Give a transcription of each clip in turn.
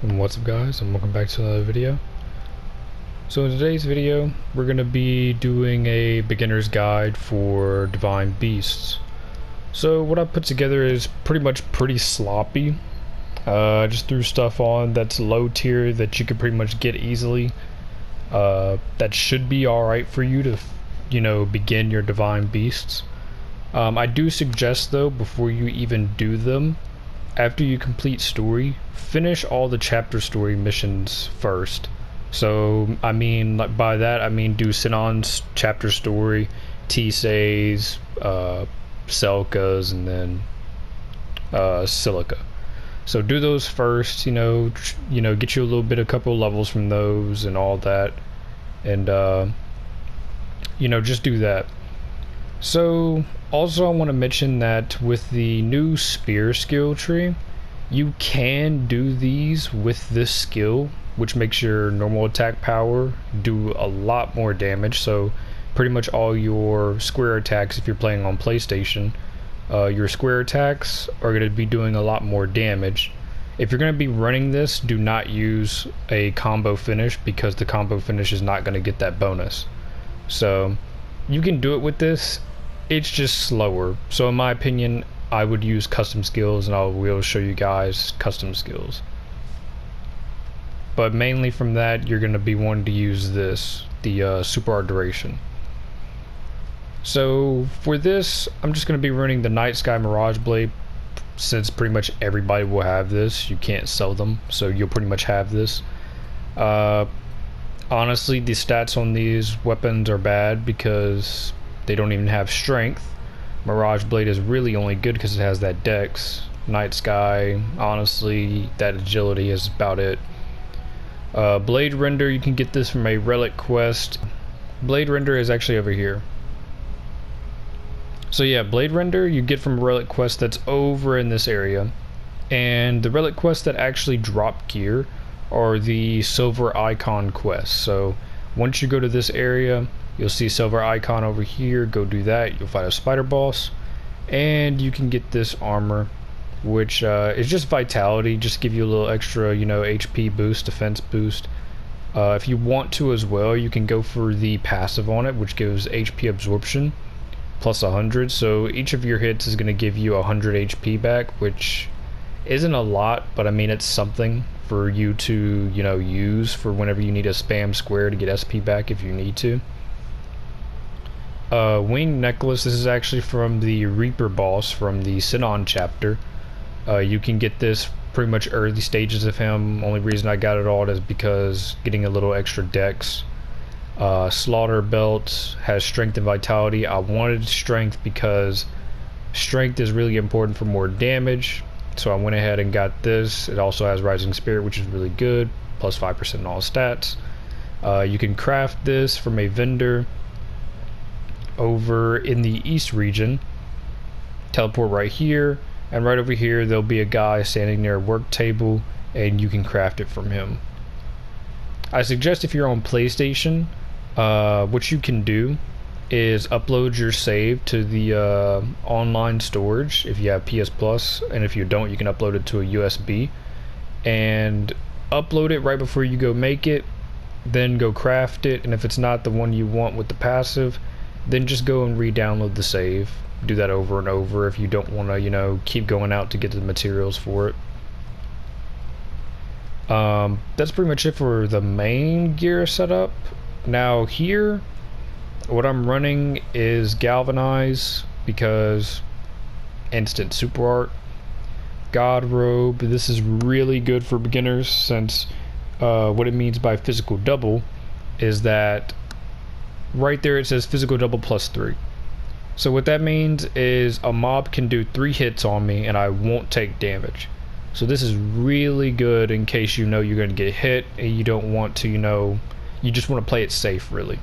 And what's up guys, and welcome back to another video. So in today's video we're going to be doing a beginner's guide for divine beasts. So what I put together is pretty sloppy. Just threw stuff on that's low tier that you could pretty much get easily. That should be alright for you to begin your divine beasts. I do suggest though, before you even do them, after you complete story, finish all the chapter story missions first. So I mean, like, by that I mean do Sinon's chapter story, Tisei's, Selka's, and then Silica. So do those first, get you a couple levels from those and all that, and just do that. So also I want to mention that with the new spear skill tree, you can do these with this skill, which makes your normal attack power do a lot more damage. So pretty much all your square attacks, if you're playing on PlayStation, your square attacks are going to be doing a lot more damage. If you're going to be running this, do not use a combo finish, because the combo finish is not going to get that bonus. So you can do it with this, it's just slower. So in my opinion, I would use custom skills, and I will show you guys custom skills. But mainly from that, you're going to be wanting to use this, the super art duration. So for this, I'm just going to be running the Night Sky Mirage Blade, since pretty much everybody will have this. You can't sell them, so you'll pretty much have this. Honestly, the stats on these weapons are bad because they don't even have strength. Mirage Blade is really only good because it has that dex. Night Sky, honestly, that agility is about it. Blade Render, you can get this from a relic quest. Blade Render is actually over here. So yeah, Blade Render you get from a relic quest that's over in this area. And the relic quests that actually drop gear are the silver icon quests. So once you go to this area, you'll see silver icon over here. Go do that. You'll fight a spider boss, and you can get this armor, which is just vitality, just give you a little extra, HP boost, defense boost. If you want to as well, you can go for the passive on it, which gives HP absorption plus 100. So each of your hits is going to give you 100 HP back, which isn't a lot, but I mean it's something for you to use for whenever you need to spam square to get SP back if you need to. Wing necklace, this is actually from the Reaper boss from the Sinon chapter. You can get this pretty much early stages of him. Only reason I got it all is because getting a little extra dex. Slaughter belt has strength and vitality. I wanted strength because strength is really important for more damage, so I went ahead and got this. It also has rising spirit, which is really good, plus 5% in all stats. You can craft this from a vendor over in the east region. Teleport right here, and right over here there'll be a guy standing near a work table, and you can craft it from him. I suggest if you're on PlayStation, what you can do is upload your save to the online storage if you have PS Plus, and if you don't, you can upload it to a USB and upload it right before you go make it, then go craft it. And if it's not the one you want with the passive, then just go and re-download the save. Do that over and over if you don't want to keep going out to get the materials for it. That's pretty much it for the main gear setup. Now here, what I'm running is Galvanize, because instant super art. God robe, this is really good for beginners, since what it means by physical double is that right there it says physical double plus 3. So what that means is a mob can do 3 hits on me and I won't take damage. So this is really good in case you're going to get hit and you don't want to, you just want to play it safe, really.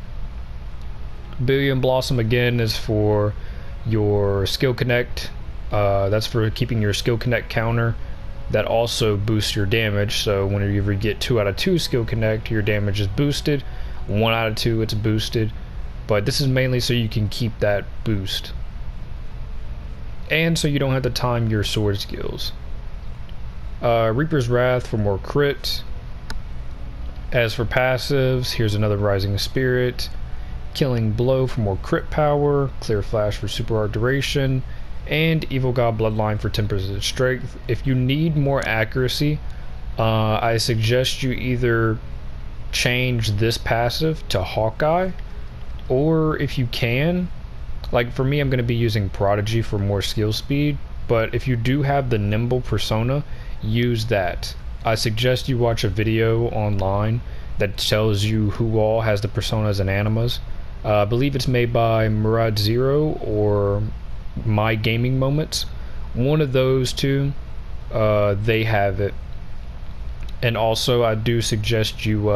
Billion Blossom again is for your skill connect. That's for keeping your skill connect counter. That also boosts your damage, so whenever you get 2 out of 2 skill connect, your damage is boosted. 1 out of 2, it's boosted. But this is mainly so you can keep that boost, and so you don't have to time your sword skills. Reaper's Wrath for more crit. As for passives, here's another Rising Spirit. Killing Blow for more crit power. Clear Flash for super art duration. And Evil God Bloodline for 10% strength. If you need more accuracy, I suggest you either change this passive to Hawkeye, or if you can, like for me, I'm going to be using Prodigy for more skill speed, but if you do have the Nimble persona, use that. I suggest you watch a video online that tells you who all has the personas and animas. I believe it's made by Murad Zero or My Gaming Moments. One of those two, they have it. And also, I do suggest you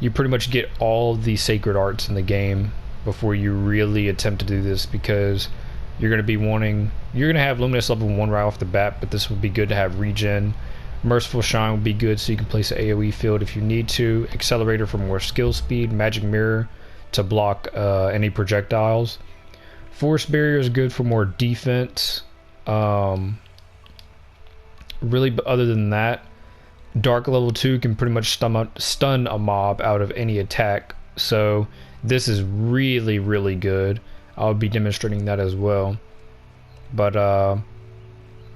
you pretty much get all the sacred arts in the game before you really attempt to do this, because you're going to have Luminous level 1 right off the bat, but this would be good to have regen. Merciful Shine would be good so you can place an AoE field if you need to. Accelerator for more skill speed. Magic Mirror to block any projectiles. Force Barrier is good for more defense. Really, other than that, Dark level 2 can pretty much stun a mob out of any attack, so this is really, really good. I'll be demonstrating that as well. But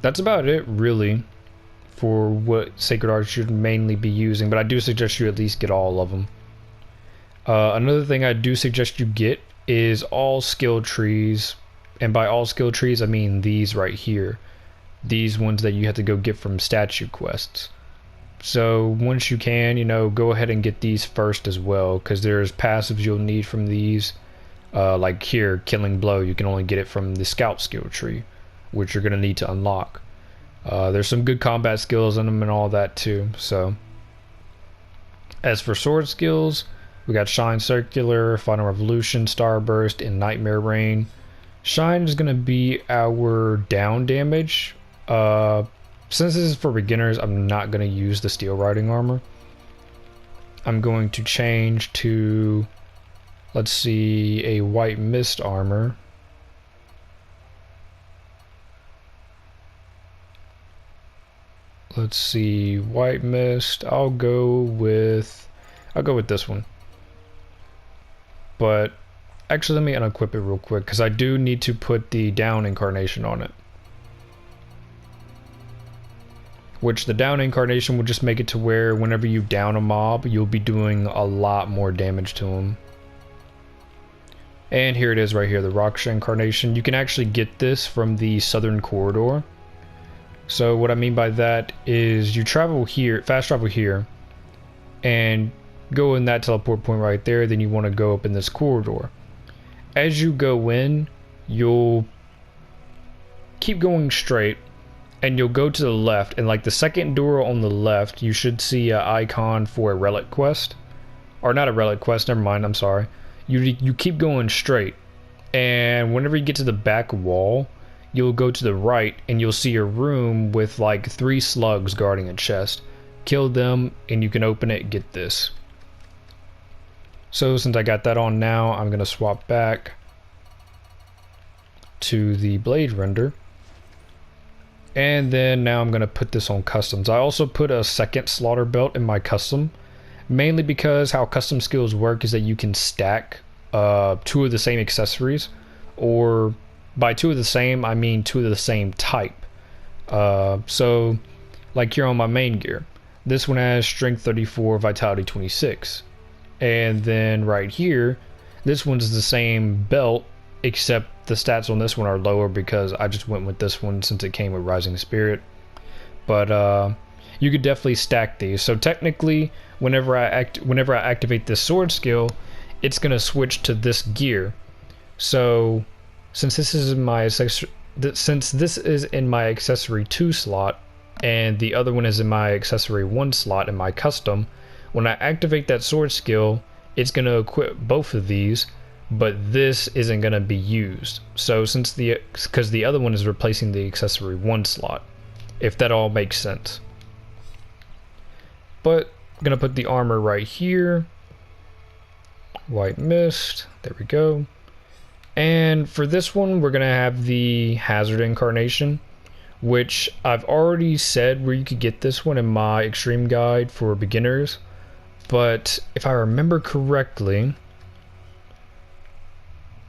that's about it, really, for what Sacred Arts should mainly be using, but I do suggest you at least get all of them. Another thing I do suggest you get is all skill trees, and by all skill trees I mean these right here. These ones that you have to go get from statue quests. So once you can, you know, go ahead and get these first as well, because there's passives you'll need from these. Like here, Killing Blow, you can only get it from the Scout skill tree, which you're going to need to unlock. There's some good combat skills in them and all that too. So as for sword skills, we got Shine Circular, Final Revolution, Starburst, and Nightmare Rain. Shine is going to be our down damage. Since this is for beginners, I'm not going to use the Steel Riding Armor. I'm going to change to, let's see, a White Mist Armor. Let's see, White Mist, I'll go with this one. But actually, let me unequip it real quick, because I do need to put the down incarnation on it. Which the down incarnation will just make it to where whenever you down a mob, you'll be doing a lot more damage to them. And here it is right here, the Raksha incarnation. You can actually get this from the Southern Corridor. So what I mean by that is you travel here, fast travel here, and go in that teleport point right there, then you want to go up in this corridor. As you go in, you'll keep going straight, and you'll go to the left, and like the second door on the left, you should see an icon for a relic quest. Or not a relic quest, never mind, I'm sorry. You keep going straight, and whenever you get to the back wall, you'll go to the right, and you'll see a room with like 3 slugs guarding a chest. Kill them, and you can open it and get this. So since I got that on now, I'm going to swap back to the blade render. And then now I'm going to put this on customs. I also put a second slaughter belt in my custom, mainly because how custom skills work is that you can stack 2 of the same accessories, or by 2 of the same, I mean 2 of the same type. So like here on my main gear, this one has strength 34, vitality 26. And then right here, this one's the same belt, except the stats on this one are lower because I just went with this one since it came with Rising Spirit. But you could definitely stack these. So technically, whenever I activate this sword skill, it's gonna switch to this gear. So since this is in my accessory 2 slot, and the other one is in my accessory 1 slot in my custom, when I activate that sword skill, it's gonna equip both of these, but this isn't going to be used. So because the other one is replacing the accessory 1 slot, if that all makes sense. But I'm going to put the armor right here. White Mist, there we go. And for this one, we're going to have the Hazard incarnation, which I've already said where you could get this one in my extreme guide for beginners, but if I remember correctly,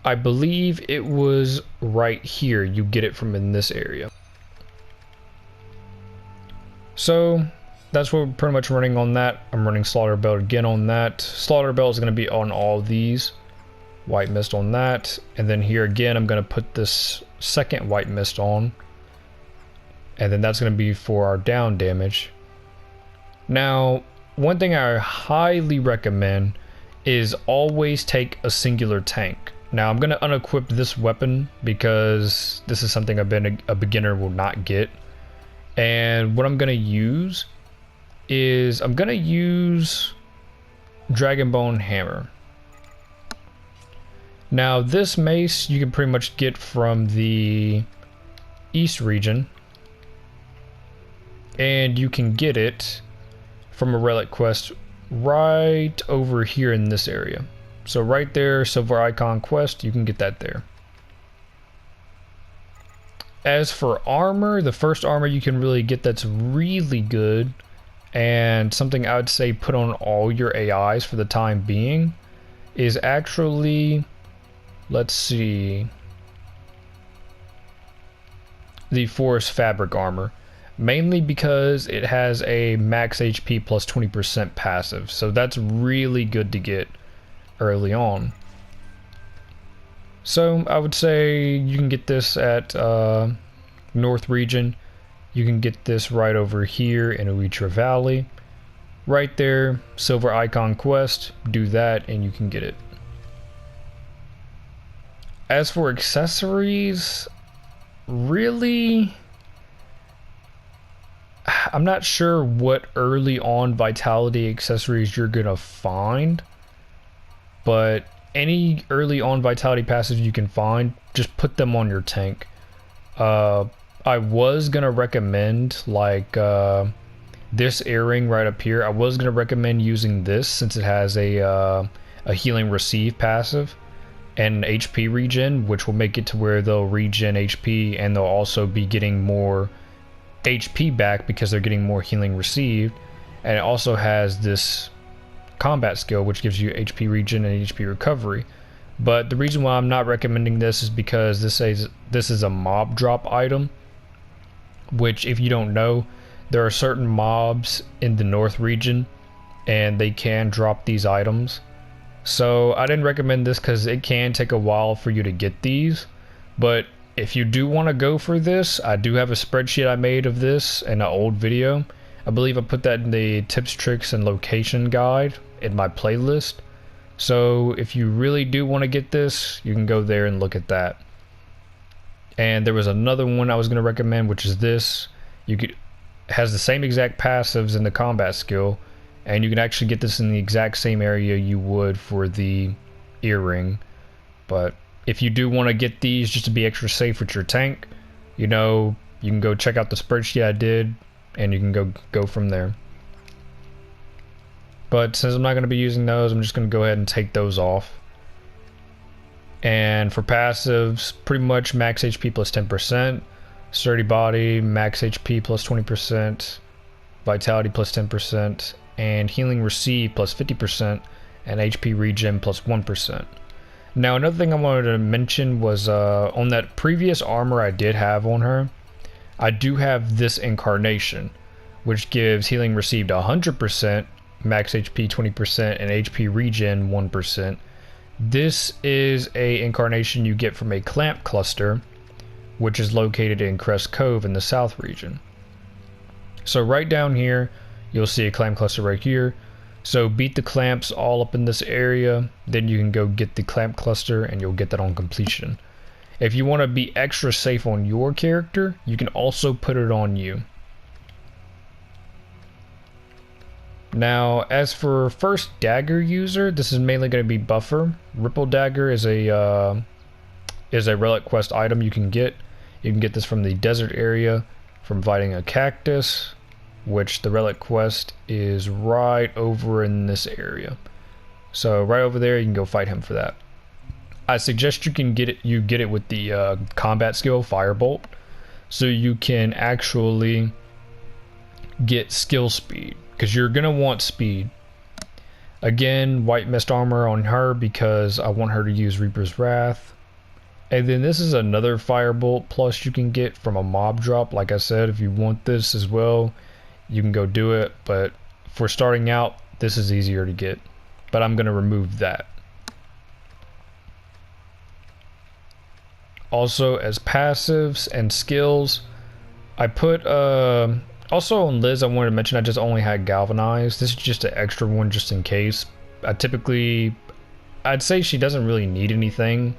I believe it was right here. You get it from in this area. So that's what we're pretty much running on that. I'm running Slaughter Belt again on that. Slaughter Belt is going to be on all these. White Mist on that. And then here again, I'm going to put this second White Mist on. And then that's going to be for our down damage. Now, one thing I highly recommend is always take a singular tank. Now, I'm going to unequip this weapon because this is something a beginner will not get. And what I'm going to use is I'm going to use Dragonbone Hammer. Now this mace you can pretty much get from the East region, and you can get it from a relic quest right over here in this area. So right there, Silver Icon quest, you can get that there. As for armor, the first armor you can really get that's really good, and something I would say put on all your AIs for the time being, is actually, let's see, the Forest Fabric armor. Mainly because it has a max HP plus 20% passive, so that's really good to get early on. So I would say you can get this at North region. You can get this right over here in Uitra Valley. Right there, Silver Icon quest, do that and you can get it. As for accessories, really, I'm not sure what early on vitality accessories you're gonna find, but any early on vitality passives you can find, just put them on your tank. I was gonna recommend like this earring right up here. I was gonna recommend using this since it has a healing receive passive and HP regen, which will make it to where they'll regen HP and they'll also be getting more HP back because they're getting more healing received. And it also has this combat skill which gives you HP regen and HP recovery. But the reason why I'm not recommending this is because this is a mob drop item, which, if you don't know, there are certain mobs in the North region and they can drop these items. So I didn't recommend this because it can take a while for you to get these. But if you do want to go for this, I do have a spreadsheet I made of this in an old video. I believe I put that in the tips, tricks, and location guide in my playlist. So if you really do want to get this, you can go there and look at that. And there was another one I was going to recommend, which is this. Has the same exact passives in the combat skill, and you can actually get this in the exact same area you would for the earring. But if you do want to get these just to be extra safe with your tank, you know, you can go check out the spreadsheet I did, and you can go from there. But since I'm not going to be using those, I'm just going to go ahead and take those off. And for passives, pretty much max HP plus 10%, sturdy body, max HP plus 20%, vitality plus 10%, and healing receive plus 50%, and HP regen plus 1%. Now another thing I wanted to mention was on that previous armor I did have on her, I do have this incarnation, which gives healing received 100%, max HP 20%, and HP regen 1%. This is a incarnation you get from a clamp cluster, which is located in Crest Cove in the South region. So right down here, you'll see a clamp cluster right here. So beat the clamps all up in this area, then you can go get the clamp cluster and you'll get that on completion. If you want to be extra safe on your character, you can also put it on you. Now, as for first dagger user, this is mainly going to be buffer. Ripple dagger is a relic quest item you can get. You can get this from the desert area, from fighting a cactus, which the relic quest is right over in this area. So right over there, you can go fight him for that. I suggest you get it with the combat skill Firebolt. so you can actually get skill speed, because you're gonna want speed. Again, white mist armor on her because I want her to use Reaper's Wrath. And then this is another firebolt plus you can get from a mob drop. Like I said, if you want this as well, you can go do it, but for starting out, this is easier to get. But I'm gonna remove that. Also, as passives and skills, I put also on Liz, I wanted to mention I just only had Galvanize. This is just an extra one just in case. I'd say she doesn't really need anything,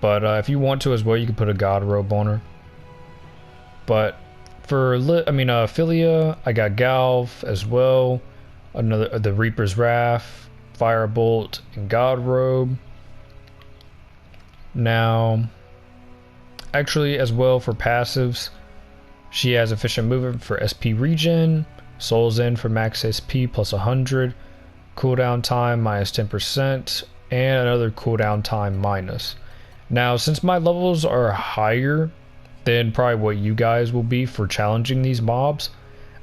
but if you want to as well, you can put a God Robe on her. But for Philia, I got Galv as well. Another the Reaper's Wrath, Firebolt, and God Robe. Now, actually, as well for passives, she has Efficient Movement for SP regen, Soul's End for max SP plus 100, cooldown time minus 10%, and another cooldown time minus. Now, since my levels are higher than probably what you guys will be for challenging these mobs,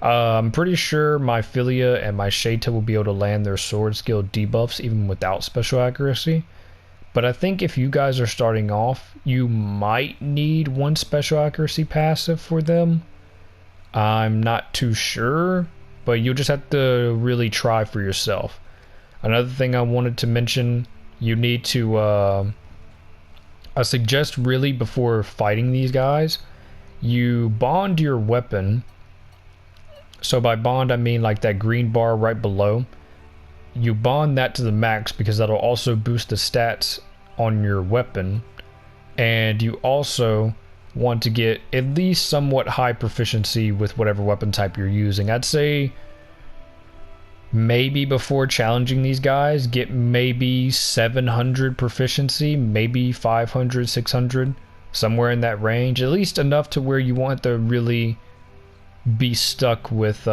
I'm pretty sure my Philia and my Shaita will be able to land their sword skill debuffs even without special accuracy. But I think if you guys are starting off, you might need one special accuracy passive for them. I'm not too sure, but you'll just have to really try for yourself. Another thing I wanted to mention, you need to, I suggest really before fighting these guys, you bond your weapon. So by bond, I mean like that green bar right below. You bond that to the max because that'll also boost the stats on your weapon, and you also want to get at least somewhat high proficiency with whatever weapon type you're using. I'd say maybe before challenging these guys, get maybe 700 proficiency, maybe 500, 600, somewhere in that range, at least enough to where you want to really be stuck with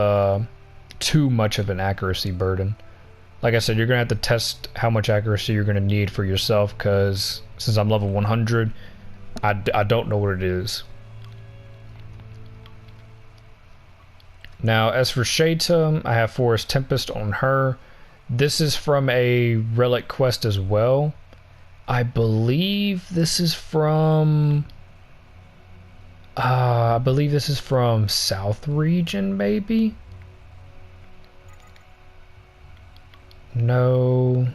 too much of an accuracy burden. Like I said, you're going to have to test how much accuracy you're going to need for yourself, because since I'm level 100, I don't know what it is. Now, as for Shaita, I have Forest Tempest on her. This is from a relic quest as well. I believe this is from... South region, maybe? No.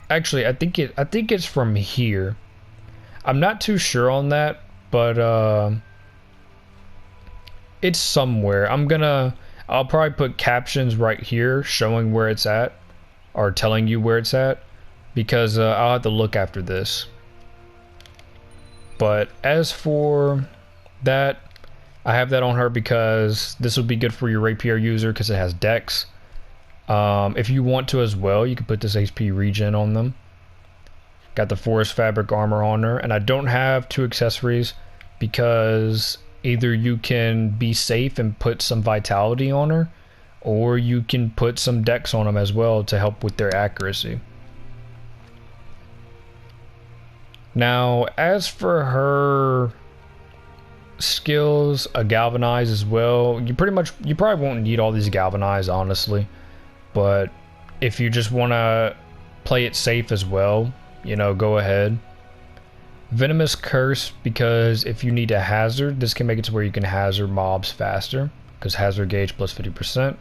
Actually, I think it's from here. I'm not too sure on that, but it's somewhere. I'll probably put captions right here showing where it's at, or telling you where it's at, because I'll have to look after this. But as for that, I have that on her because this will be good for your rapier user because it has dex. If you want to as well, you can put this HP regen on them. Got the forest fabric armor on her, and I don't have two accessories because either you can be safe and put some vitality on her, or you can put some dex on them as well to help with their accuracy. Now, as for her skills, a galvanize as well, you probably won't need all these galvanize, honestly, but if you just want to play it safe as well, you know, go ahead. Venomous Curse, because if you need a hazard, this can make it to where you can hazard mobs faster, because hazard gauge plus 50%.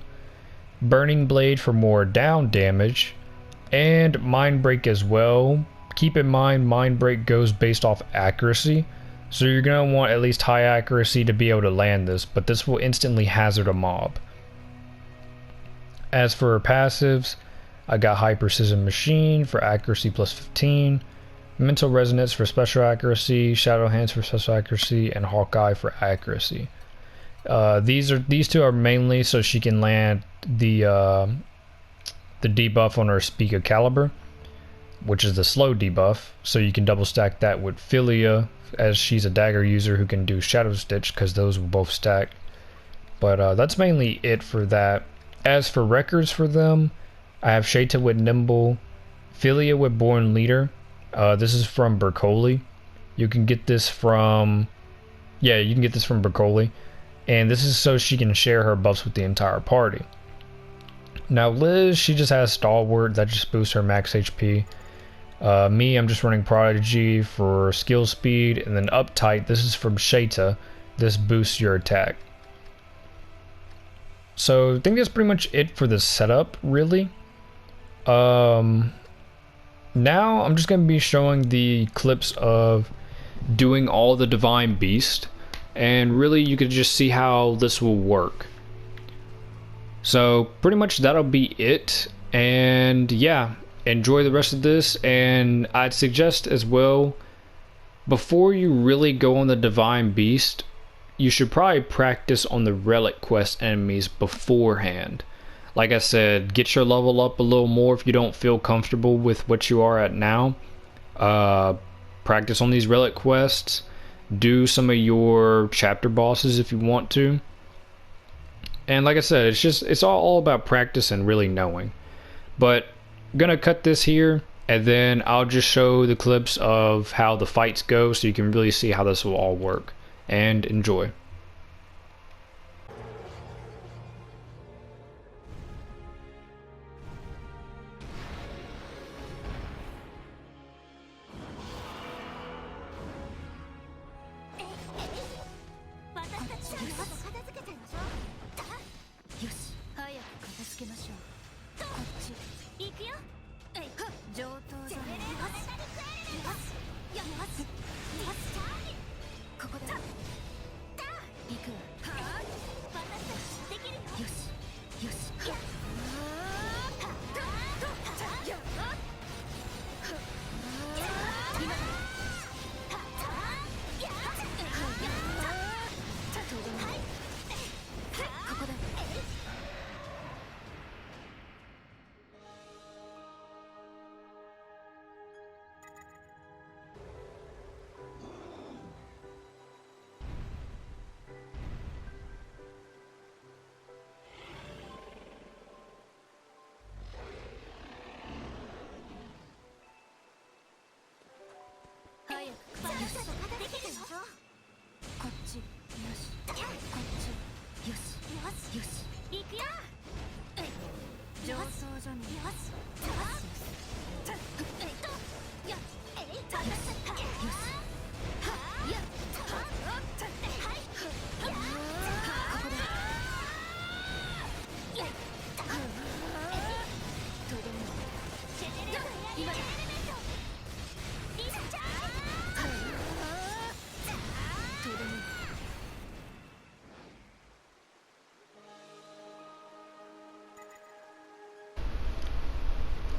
Burning Blade for more down damage, and Mind Break as well. Keep in mind, Mind Break goes based off accuracy, so you're going to want at least high accuracy to be able to land this, but this will instantly hazard a mob. As for passives, I got High Precision Machine for accuracy plus 15, Mental Resonance for special accuracy, Shadow Hands for special accuracy, and Hawkeye for accuracy. These two are mainly so she can land the debuff on her Speak of Caliber, which is the slow debuff, so you can double stack that with Philia, as she's a dagger user who can do Shadow Stitch, because those will both stack. But that's mainly it for that. As for records for them, I have Shaita with Nimble, Philia with Born Leader. This is from Berkoli. You can get this from, yeah, you can get this from Broccoli. And this is so she can share her buffs with the entire party. Now Liz, she just has Stalwart, that just boosts her max HP. Me, I'm just running Prodigy for skill speed, and then Uptight, this is from Shayta. This boosts your attack. So I think that's pretty much it for the setup, really. Now I'm just going to be showing the clips of doing all the Divine Beast, and really you could just see how this will work. So pretty much that'll be it, and yeah, enjoy the rest of this. And I'd suggest as well, before you really go on the Divine Beast, you should probably practice on the Relic Quest enemies beforehand. Like I said, get your level up a little more if you don't feel comfortable with what you are at now. Practice on these Relic Quests. Do some of your chapter bosses if you want to. And like I said, it's all about practice and really knowing. But I'm gonna cut this here, and then I'll just show the clips of how the fights go so you can really see how this will all work. And enjoy.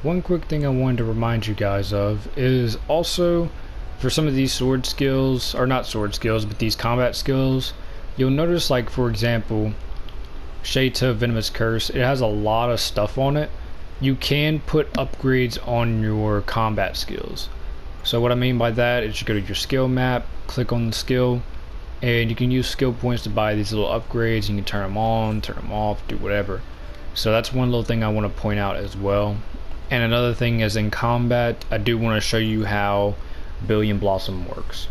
One quick thing I wanted to remind you guys of is also for some of these sword skills, or not sword skills, but these combat skills, you'll notice, like for example, Shayta Venomous Curse, it has a lot of stuff on it. You can put upgrades on your combat skills. So what I mean by that is you go to your skill map, click on the skill, and you can use skill points to buy these little upgrades. You can turn them on, turn them off, do whatever. So that's one little thing I want to point out as well. And another thing is, in combat, I do want to show you how Billion Blossom works.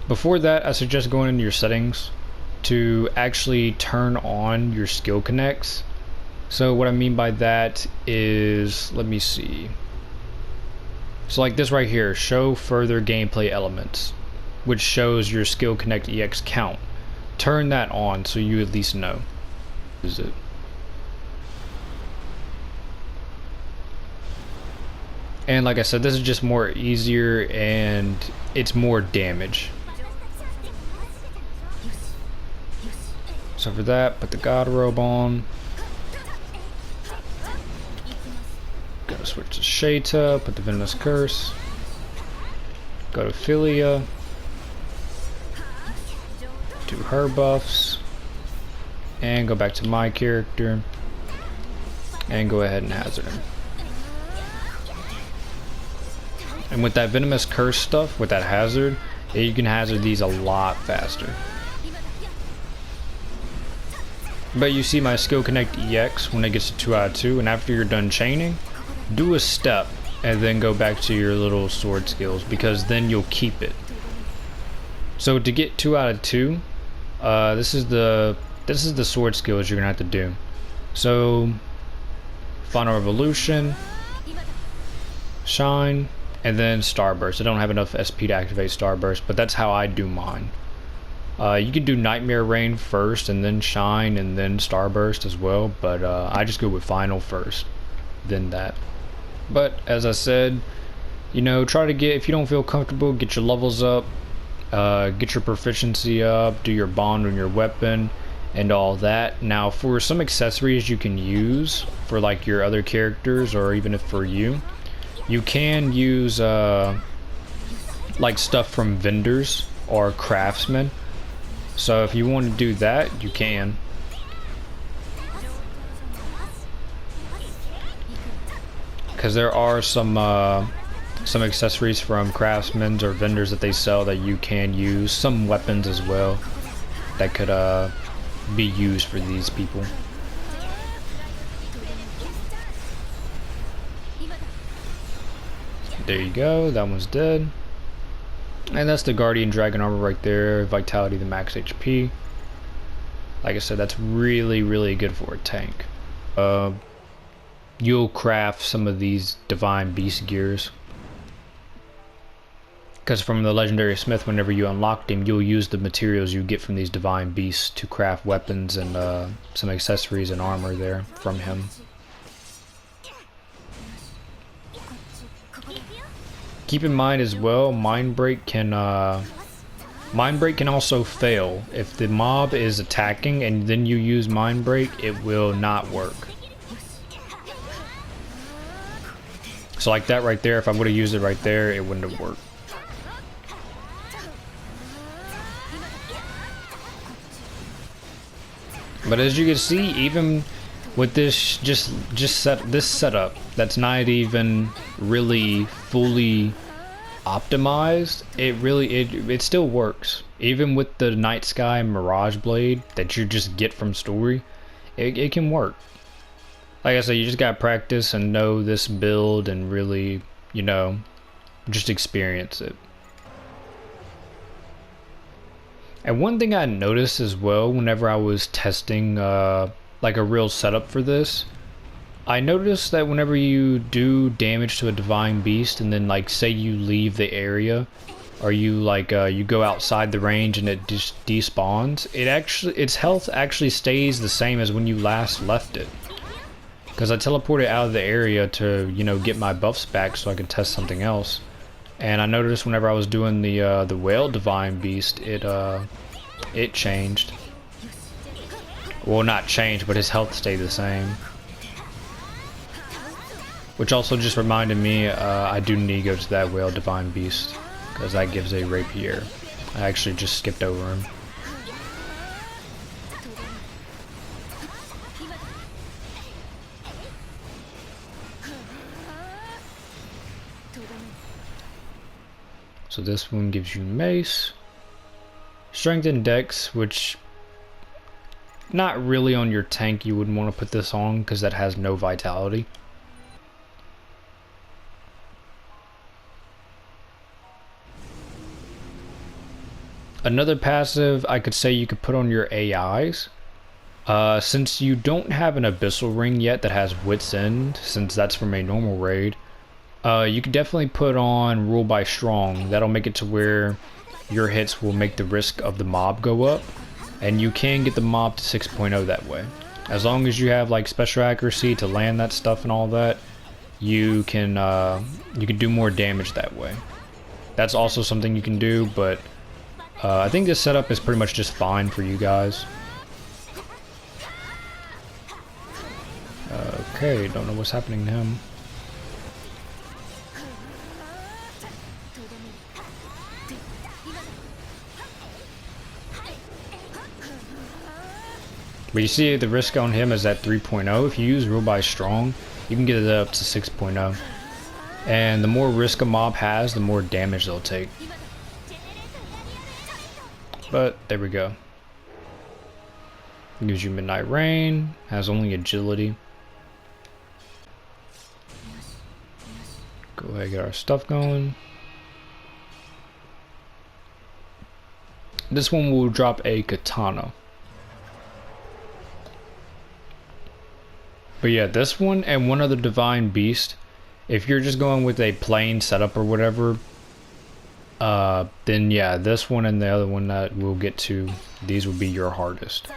Before that, I suggest going into your settings to actually turn on your skill connects. So what I mean by that is, let me see. So like this right here, show further gameplay elements, which shows your skill connect EX count. Turn that on so you at least know. Is it? And like I said, this is just more easier and it's more damage. So for that, put the God Robe on. Gotta switch to Shayta, put the Venomous Curse. Go to Philia. Do her buffs. And go back to my character. And go ahead and hazard him. And with that Venomous Curse stuff, with that hazard, you can hazard these a lot faster. But you see my skill connect EX when it gets to 2 out of 2, and after you're done chaining, do a step and then go back to your little sword skills, because then you'll keep it. So to get 2 out of 2, this is the sword skills you're gonna have to do. So Final Revolution, Shine, and then Starburst. I don't have enough SP to activate Starburst, but that's how I do mine. You can do Nightmare Rain first, and then Shine, and then Starburst as well, but I just go with Final first, then that. But as I said, you know, try to get, if you don't feel comfortable, get your levels up, get your proficiency up, do your bond on your weapon, and all that. Now, for some accessories you can use for like your other characters, or even if for you can use like stuff from vendors or craftsmen. So if you want to do that, you can. Because there are some accessories from craftsmen or vendors that they sell that you can use. Some weapons as well that could be used for these people. There you go, that one's dead. And that's the Guardian Dragon armor right there. Vitality to max HP. Like I said, that's really, really good for a tank. You'll craft some of these Divine Beast gears. Because from the Legendary Smith, whenever you unlock him, you'll use the materials you get from these Divine Beasts to craft weapons and some accessories and armor there from him. Keep in mind as well, Mind Break can also fail. If the mob is attacking and then you use Mind Break, it will not work. So like that right there, if I would have used it right there, it wouldn't have worked. But as you can see, even with this this setup that's not even really fully optimized, it still works. Even with the Night Sky Mirage Blade that you just get from story, it can work. Like I said, you just gotta practice and know this build and really, you know, just experience it. And one thing I noticed as well whenever I was testing like a real setup for this, I noticed that whenever you do damage to a Divine Beast and then like say you leave the area, or you like you go outside the range and it just despawns, its health actually stays the same as when you last left it. Because I teleported out of the area to, you know, get my buffs back so I could test something else. And I noticed whenever I was doing the Whale Divine Beast, it changed. Well, not changed, but his health stayed the same. Which also just reminded me, I do need to go to that Whale Divine Beast, because that gives a rapier. I actually just skipped over him. So this one gives you mace, strength and dex, which not really on your tank. You wouldn't want to put this on because that has no vitality. Another passive I could say you could put on your AIs. Since you don't have an Abyssal Ring yet that has Wit's End, since that's from a normal raid, you could definitely put on Rule by Strong. That'll make it to where your hits will make the risk of the mob go up, and you can get the mob to 6.0 that way. As long as you have like special accuracy to land that stuff and all that, you can do more damage that way. That's also something you can do, but I think this setup is pretty much just fine for you guys. Okay, don't know what's happening to him. But you see the risk on him is at 3.0. If you use Rule by Strong, you can get it up to 6.0. And the more risk a mob has, the more damage they'll take. But there we go. Gives you Midnight Rain, has only agility. Go ahead and get our stuff going. This one will drop a katana. But yeah, this one and one other divine beast, if you're just going with a plain setup or whatever, then yeah, this one and the other one that we'll get to, these will be your hardest.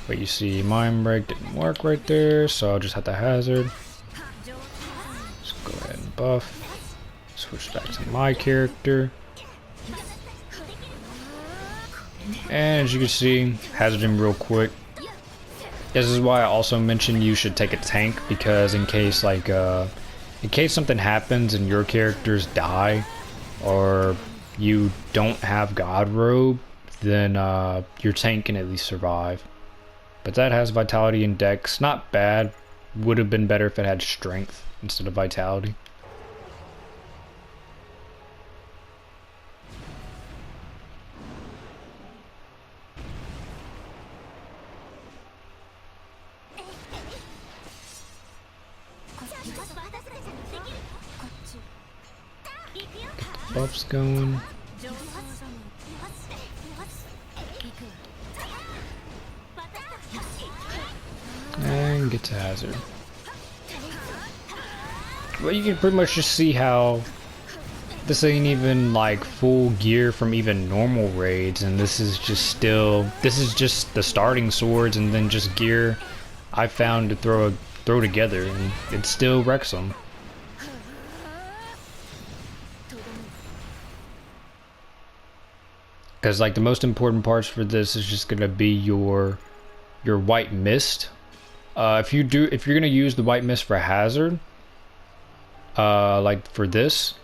But you see, Mind Break didn't work right there, so I'll just have to hazard. Let's go ahead and buff. Switch back to my character. And as you can see, hazard him real quick. This is why I also mentioned you should take a tank, because in case something happens and your characters die, or you don't have God Robe, then your tank can at least survive. But that has Vitality and Dex. Not bad. Would have been better if it had Strength instead of Vitality. Get the buffs going. And get to hazard. Well, you can pretty much just see how this ain't even like full gear from even normal raids, and this is just the starting swords and then just gear I found to throw together, and it still wrecks them. Because like the most important parts for this is just gonna be your white mist. If you're gonna use the white mist for hazard, like for this,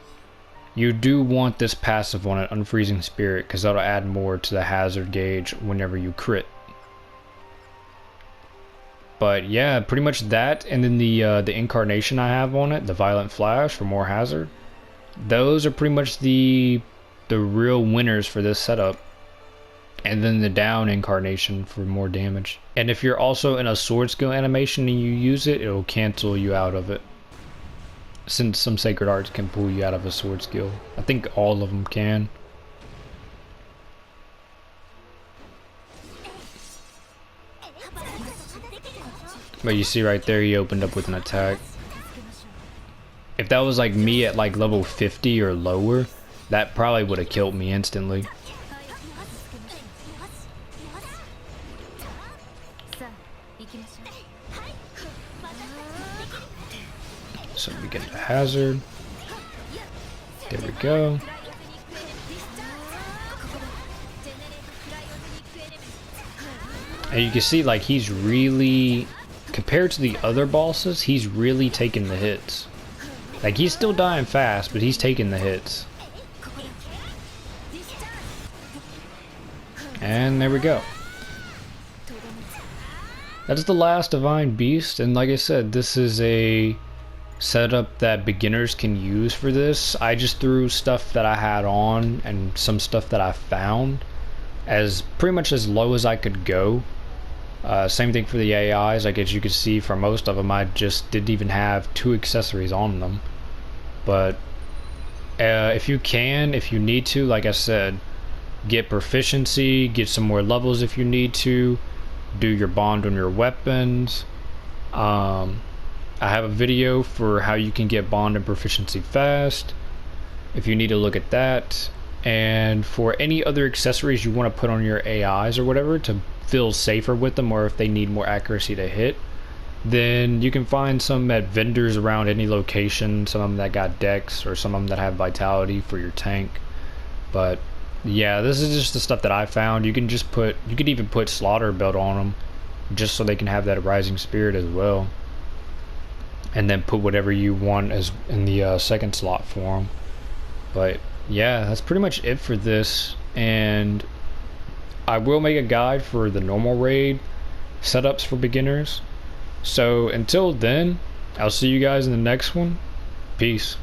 you do want this passive on an Unfreezing Spirit, because that'll add more to the hazard gauge whenever you crit. But yeah, pretty much that, and then the incarnation I have on it, the Violent Flash for more hazard. Those are pretty much the real winners for this setup. And then the down incarnation for more damage. And if you're also in a sword skill animation and you use it, it'll cancel you out of it. Since some sacred arts can pull you out of a sword skill. I think all of them can. But you see right there, he opened up with an attack. If that was like me at like level 50 or lower, that probably would have killed me instantly. So we get the hazard. There we go. And you can see like he's really, compared to the other bosses, he's really taking the hits. Like he's still dying fast, but he's taking the hits. And there we go. That's the last Divine Beast, and like I said, this is a setup that beginners can use for this. I just threw stuff that I had on and some stuff that I found as pretty much as low as I could go. Same thing for the AIs. Like as you can see, for most of them I just didn't even have 2 accessories on them. But if you need to, like I said, get proficiency, get some more levels if you need to, do your bond on your weapons. I have a video for how you can get bond and proficiency fast, if you need to look at that. And for any other accessories you want to put on your AIs or whatever to feel safer with them, or if they need more accuracy to hit, then you can find some at vendors around any location, some of them that got dex or some of them that have vitality for your tank. But yeah, this is just the stuff that I found. You can even put slaughter belt on them just so they can have that rising spirit as well, and then put whatever you want as in the second slot for them. But yeah, that's pretty much it for this, and I will make a guide for the normal raid setups for beginners. So until then, I'll see you guys in the next one. Peace.